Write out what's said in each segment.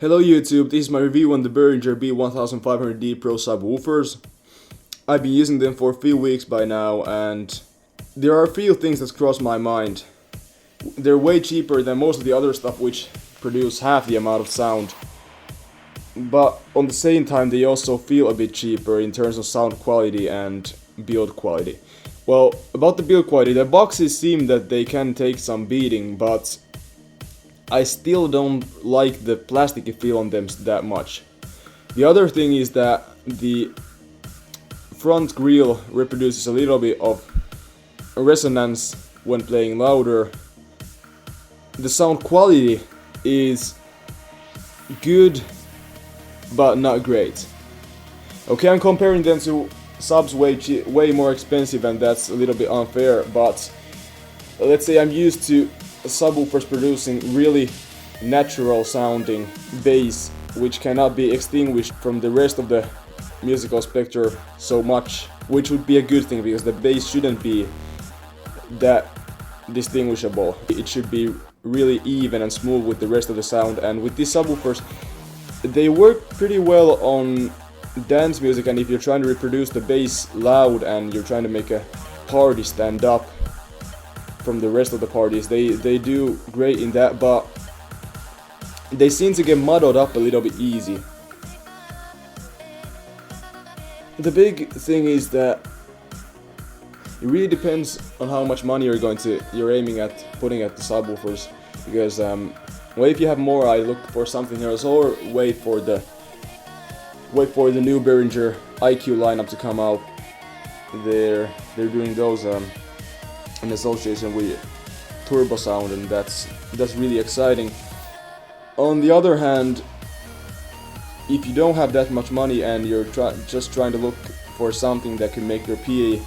Hello YouTube, this is my review on the Behringer B1500D-Pro subwoofers. I've been using them for a few weeks by now and there are a few things that cross my mind. They're way cheaper than most of the other stuff which produce half the amount of sound. But on the same time they also feel a bit cheaper in terms of sound quality and build quality. Well, about the build quality, the boxes seem that they can take some beating, but I still don't like the plasticky feel on them that much. The other thing is that the front grille reproduces a little bit of resonance when playing louder. The sound quality is good, but not great. Okay, I'm comparing them to subs way more expensive, and that's a little bit unfair, but let's say I'm used to subwoofers producing really natural sounding bass which cannot be extinguished from the rest of the musical spectrum so much, which would be a good thing because the bass shouldn't be that distinguishable. It should be really even and smooth with the rest of the sound, and with these subwoofers they work pretty well on dance music, and if you're trying to reproduce the bass loud and you're trying to make a party stand up from the rest of the parties, they do great in that, but they seem to get muddled up a little bit easy. The big thing is that it really depends on how much money you're aiming at putting at the subwoofers, because well, if you have more, I look for something else, or wait for the new Behringer IQ lineup to come out. They're doing those in association with turbo sound, and that's really exciting. On the other hand, if you don't have that much money and you're just trying to look for something that can make your PA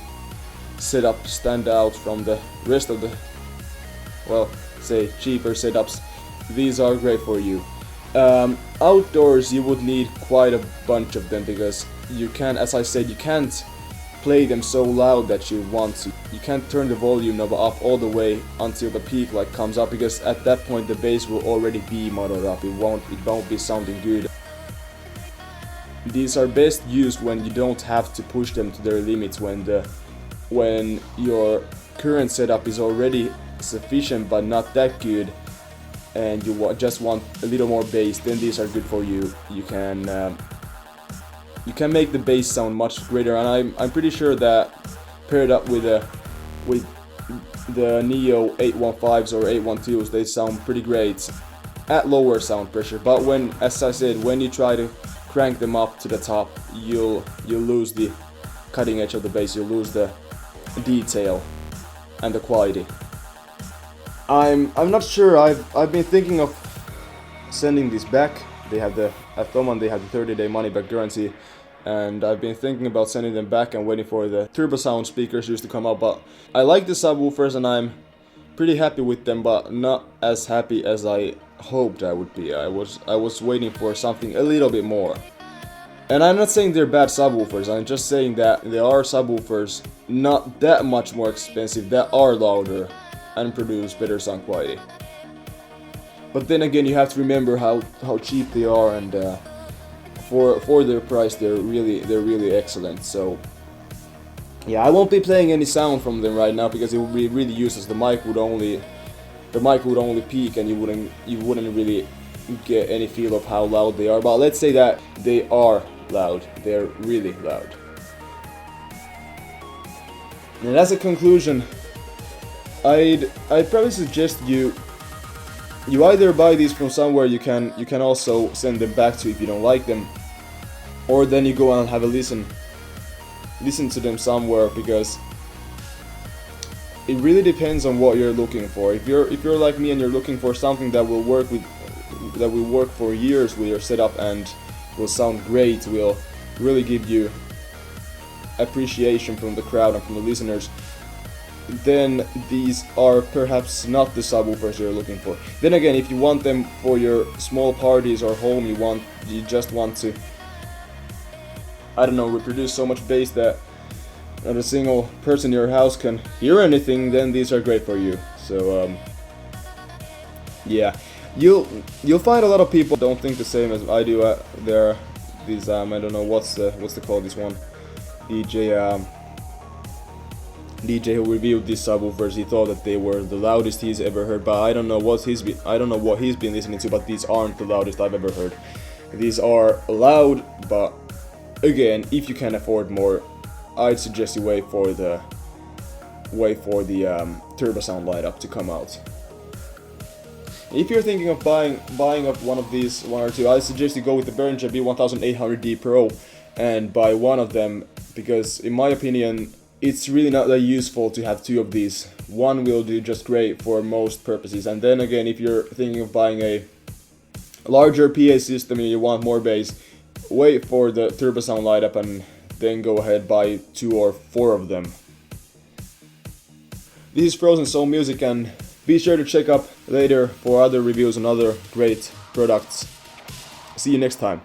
setup stand out from the rest of the, well, say cheaper setups, these are great for you. Outdoors you would need quite a bunch of them, because you can, as I said, you can't play them so loud that you want to. You can't turn the volume knob up all the way until the peak light comes up, because at that point the bass will already be muddled up. It won't be sounding good. These are best used when you don't have to push them to their limits, when your current setup is already sufficient but not that good, and you just want a little more bass. Then these are good for you. You can make the bass sound much greater, and I'm pretty sure that paired up with the Neo 815s or 812s, they sound pretty great at lower sound pressure. But when, as I said, when you try to crank them up to the top, you'll lose the cutting edge of the bass. You'll lose the detail and the quality. I'm not sure. I've been thinking of sending these back. They have at Thomann they have the 30-day money back guarantee, and I've been thinking about sending them back and waiting for the turbo sound speakers used to come out. But I like the subwoofers and I'm pretty happy with them, but not as happy as I hoped I would be. I was waiting for something a little bit more. And I'm not saying they're bad subwoofers, I'm just saying that there are subwoofers not that much more expensive that are louder and produce better sound quality. But then again, you have to remember how cheap they are, and for their price they're really excellent. So yeah, I won't be playing any sound from them right now because it would be really useless. The mic would only peak, and you wouldn't really get any feel of how loud they are. But let's say that they are loud. They're really loud. And as a conclusion, I'd probably suggest you either buy these from somewhere you can also send them back to if you don't like them, or then you go and have a listen to them somewhere, because it really depends on what you're looking for. If you're like me and you're looking for something that will work for years with your setup and will sound great, will really give you appreciation from the crowd and from the listeners, then these are perhaps not the subwoofers you're looking for. Then again, if you want them for your small parties or home, you just want to, I don't know, reproduce so much bass that not a single person in your house can hear anything, then these are great for you. So yeah, You'll find a lot of people don't think the same as I do. There are these I don't know what's the call this one DJ who reviewed these subwoofers. He thought that they were the loudest he's ever heard, but I don't know what he's been listening to, but these aren't the loudest I've ever heard. These are loud, but again, if you can afford more, I'd suggest you wait for the turbo sound light up to come out. If you're thinking of buying up one of these, one or two, I suggest you go with the Behringer B1500D-Pro and buy one of them, because in my opinion it's really not that useful to have two of these. One will do just great for most purposes, and then again, if you're thinking of buying a larger PA system and you want more bass, wait for the turbo sound light up and then go ahead buy 2 or 4 of them. This is Frozen Soul Music, and be sure to check up later for other reviews on other great products. See you next time.